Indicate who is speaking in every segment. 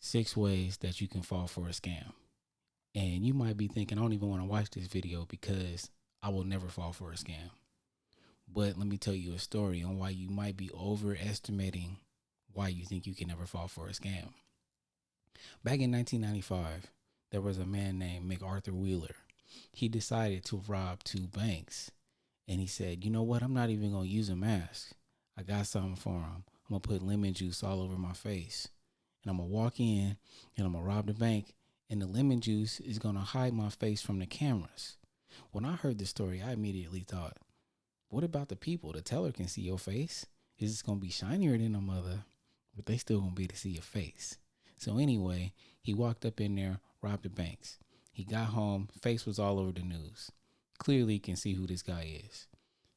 Speaker 1: Six ways that you can fall for a scam. And you might be thinking, I don't even want to watch this video because I will never fall for a scam. But let me tell you a story on why you might be overestimating why you think you can never fall for a scam. Back in 1995, there was a man named MacArthur Wheeler. He decided to rob two banks. And he said, you know what? I'm not even going to use a mask. I got something for him. I'm going to put lemon juice all over my face. And I'm going to walk in and I'm going to rob the bank. And the lemon juice is going to hide my face from the cameras. When I heard the story, I immediately thought, what about the people? The teller can see your face. It's going to be shinier than a mother, but they still going to be able to see your face. So anyway, he walked up in there, robbed the banks. He got home, face was all over the news. Clearly you can see who this guy is.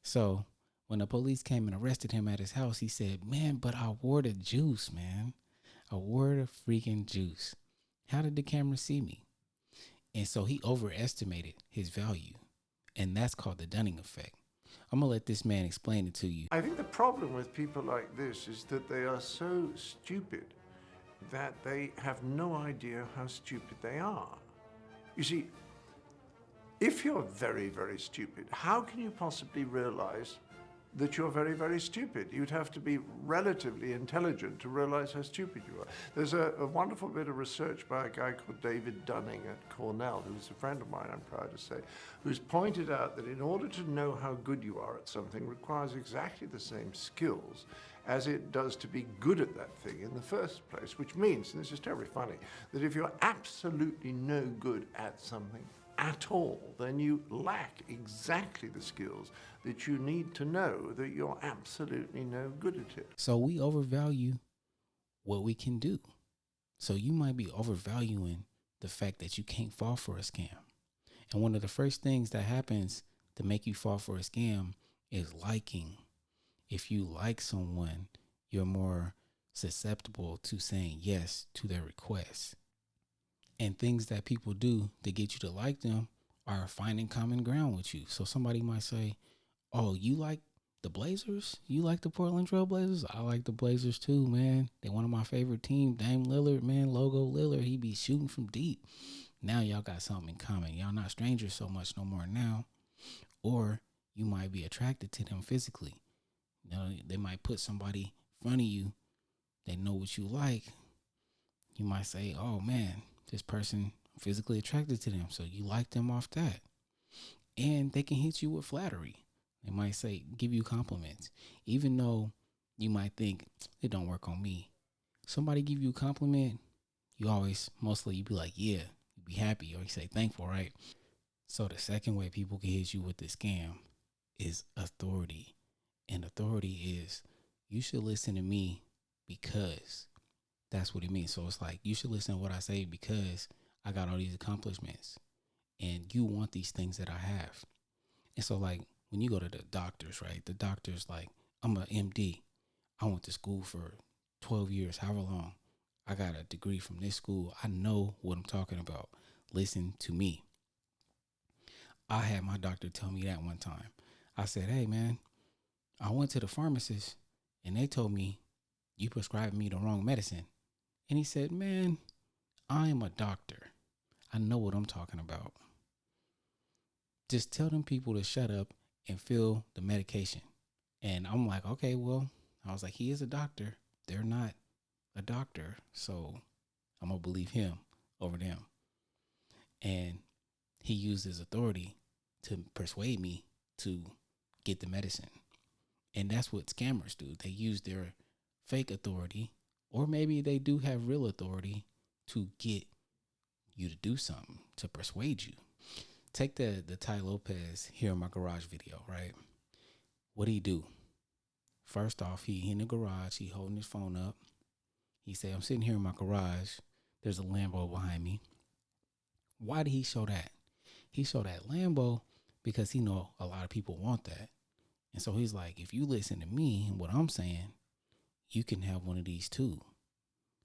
Speaker 1: So when the police came and arrested him at his house, he said, man, but I wore the juice, man. I wore the freaking juice. How did the camera see me? And so he overestimated his value. And that's called the Dunning effect. I'm going to let this man explain it to you.
Speaker 2: I think the problem with people like this is that they are so stupid that they have no idea how stupid they are. You see, if you're very, very stupid, how can you possibly realize that you're very, very stupid? You'd have to be relatively intelligent to realize how stupid you are. There's a wonderful bit of research by a guy called David Dunning at Cornell, who's a friend of mine, I'm proud to say, who's pointed out that in order to know how good you are at something requires exactly the same skills as it does to be good at that thing in the first place, which means, and this is terribly funny, that if you're absolutely no good at something at all, then you lack exactly the skills that you need to know that you're absolutely no good at it.
Speaker 1: So we overvalue what we can do. So you might be overvaluing the fact that you can't fall for a scam. And one of the first things that happens to make you fall for a scam is liking. If you like someone, you're more susceptible to saying yes to their requests. And things that people do to get you to like them are finding common ground with you. So somebody might say, oh, you like the Blazers? You like the Portland Trail Blazers? I like the Blazers too, man. They're one of my favorite teams. Dame Lillard, man, Logo Lillard, he be shooting from deep. Now y'all got something in common. Y'all not strangers so much no more now. Or you might be attracted to them physically. You know, they might put somebody in front of you. They know what you like. You might say, oh man, this person, I'm physically attracted to them. So you like them off that. And they can hit you with flattery. They might say, give you compliments. Even though you might think, it don't work on me. Somebody give you a compliment, you always, mostly you be like, yeah, you be happy, or you say thankful, right? So the second way people can hit you with the scam is authority. And authority is, you should listen to me because that's what it means. So it's like, you should listen to what I say because I got all these accomplishments and you want these things that I have. And so like when you go to the doctors, right? The doctor's like, I'm an MD. I went to school for 12 years, however long. I got a degree from this school. I know what I'm talking about. Listen to me. I had my doctor tell me that one time. I said, hey man, I went to the pharmacist and they told me you prescribed me the wrong medicine. And he said, man, I am a doctor. I know what I'm talking about. Just tell them people to shut up and fill the medication. And I'm like, okay, well, I was like, he is a doctor. They're not a doctor. So I'm going to believe him over them. And he used his authority to persuade me to get the medicine. And that's what scammers do. They use their fake authority, or maybe they do have real authority to get you to do something, to persuade you. Take the Ty Lopez Here in My Garage video, right? What did he do? First off, he in the garage, he holding his phone up. He said, I'm sitting here in my garage. There's a Lambo behind me. Why did he show that? He showed that Lambo because he know a lot of people want that. And so he's like, if you listen to me and what I'm saying, you can have one of these too.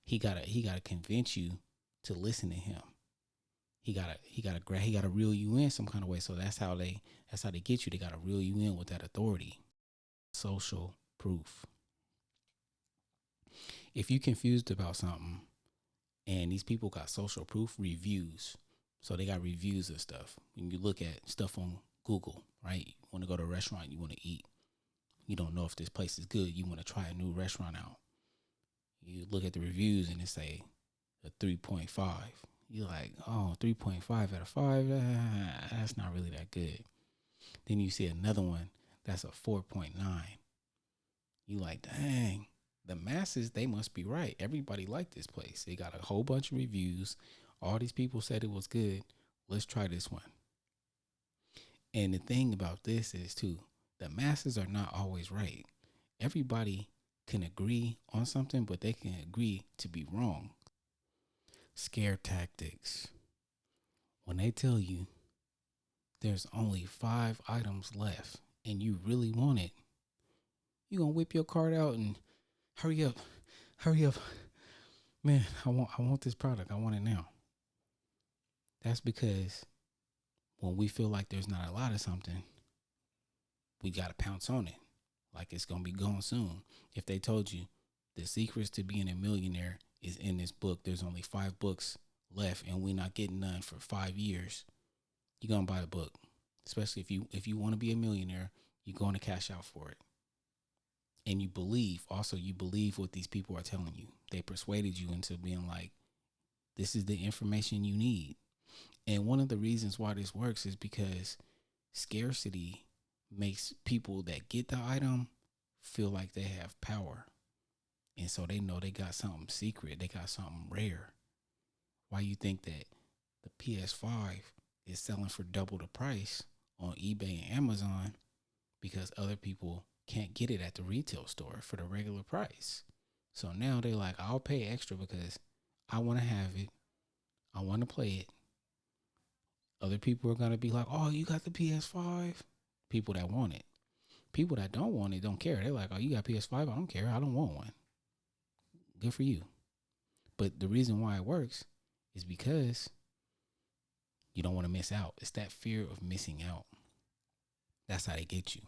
Speaker 1: He gotta convince you to listen to him. he gotta reel you in some kind of way. So that's how they get you. They gotta reel you in with that authority. Social proof. If you confused about something and these people got social proof reviews, so they got reviews of stuff. When you look at stuff on Google, right? You want to go to a restaurant, you want to eat. You don't know if this place is good. You want to try a new restaurant out. You look at the reviews and it say a 3.5. You're like, oh, 3.5 out of 5, that's not really that good. Then you see another one that's a 4.9. You like, dang, the masses, they must be right. Everybody liked this place. They got a whole bunch of reviews. All these people said it was good. Let's try this one. And the thing about this is, too, the masses are not always right. Everybody can agree on something, but they can agree to be wrong. Scare tactics. When they tell you there's only 5 items left and you really want it, you gonna whip your card out and hurry up, hurry up. Man, I want this product. I want it now. That's because when we feel like there's not a lot of something, we gotta pounce on it. Like it's gonna be gone soon. If they told you the secrets to being a millionaire is in this book, there's only 5 books left and we're not getting none for 5 years, you're gonna buy the book. Especially if you want to be a millionaire, you're going to cash out for it. And you believe what these people are telling you. They persuaded you into being like, this is the information you need. And one of the reasons why this works is because scarcity makes people that get the item feel like they have power. And so they know they got something secret. They got something rare. Why you think that the PS5 is selling for double the price on eBay and Amazon? Because other people can't get it at the retail store for the regular price. So now they're like, I'll pay extra because I want to have it. I want to play it. Other people are going to be like, oh, you got the PS5? People that want it. People that don't want it don't care. They're like, oh, you got PS5? I don't care. I don't want one. Good for you. But the reason why it works is because you don't want to miss out. It's that fear of missing out. That's how they get you.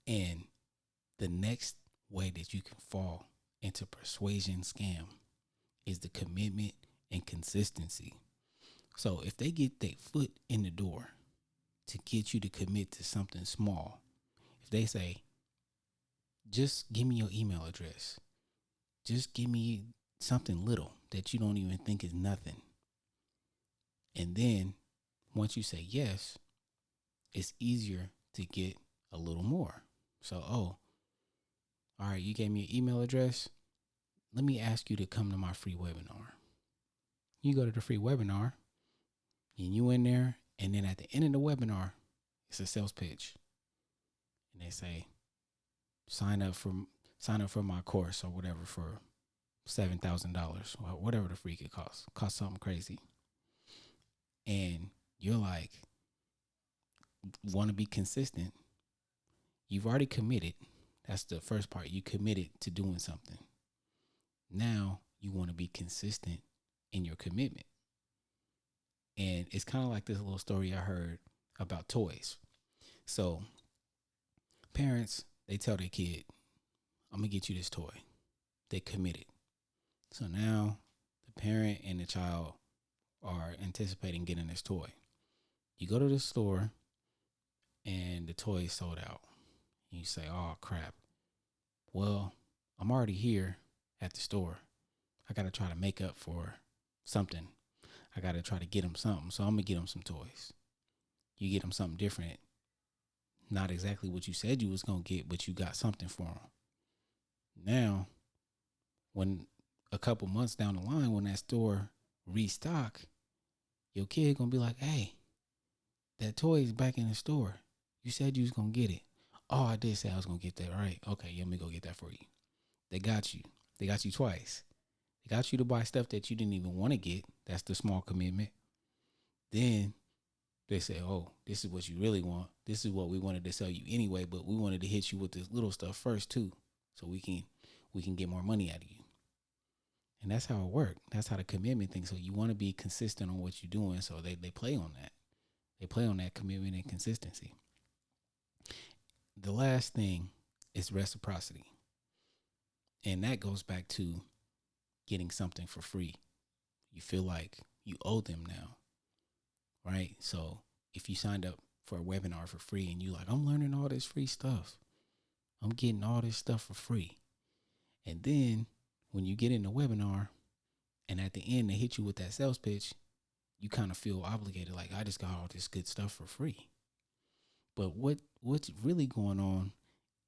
Speaker 1: And the next way that you can fall into persuasion scam is the commitment and consistency. So if they get their foot in the door to get you to commit to something small, if they say, just give me your email address, just give me something little that you don't even think is nothing. And then once you say yes, it's easier to get a little more. So, all right, you gave me your email address. Let me ask you to come to my free webinar. You go to the free webinar and you in there. And then at the end of the webinar, it's a sales pitch. And they say, sign up for my course or whatever for $7,000 or whatever the freak it costs. Cost something crazy. And you're like, want to be consistent. You've already committed. That's the first part. You committed to doing something. Now you want to be consistent in your commitment. And it's kind of like this little story I heard about toys. So parents, they tell their kid, I'm going to get you this toy. They committed. So now the parent and the child are anticipating getting this toy. You go to the store and the toy is sold out. You say, oh, crap. Well, I'm already here at the store. I got to try to make up for something. I got to try to get them something. So I'm going to get them some toys. You get them something different. Not exactly what you said you was going to get, but you got something for them. Now, when a couple months down the line, when that store restock, your kid going to be like, hey, that toy is back in the store. You said you was going to get it. Oh, I did say I was going to get that, right? Okay, let me go get that for you. They got you. They got you twice. They got you to buy stuff that you didn't even want to get. That's the small commitment. Then they say, oh, this is what you really want. This is what we wanted to sell you anyway, but we wanted to hit you with this little stuff first too, so we can get more money out of you. And that's how it works. That's how the commitment thing. So you want to be consistent on what you're doing. So they play on that. They play on that commitment and consistency. The last thing is reciprocity. And that goes back to getting something for free. You feel like you owe them now, right? So if you signed up for a webinar for free and you like, I'm learning all this free stuff, I'm getting all this stuff for free. And then when you get in the webinar and at the end they hit you with that sales pitch, you kind of feel obligated, like I just got all this good stuff for free. But what's really going on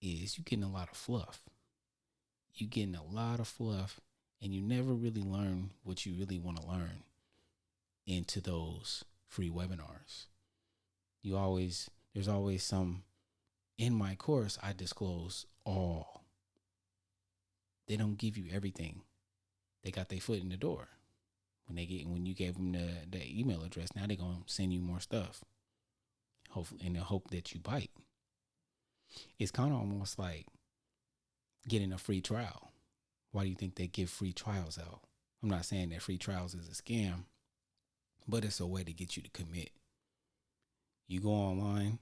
Speaker 1: is you getting a lot of fluff. You getting a lot of fluff, and you never really learn what you really want to learn into those free webinars. There's always some. In my course, I disclose all. They don't give you everything. They got their foot in the door. When you gave them the email address, now they're gonna send you more stuff. Hopefully, in the hope that you bite. It's kind of almost like getting a free trial. Why do you think they give free trials out? I'm not saying that free trials is a scam, but it's a way to get you to commit. You go online,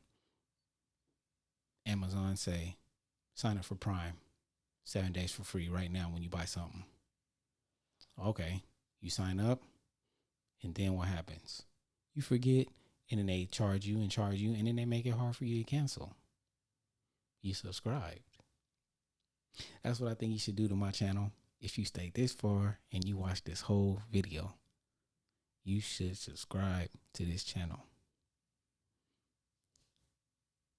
Speaker 1: Amazon say, sign up for Prime, 7 days for free right now when you buy something. Okay, you sign up, and then what happens? You forget, and then they charge you, and then they make it hard for you to cancel. You subscribed. That's what I think you should do to my channel. If you stayed this far and you watched this whole video, you should subscribe to this channel.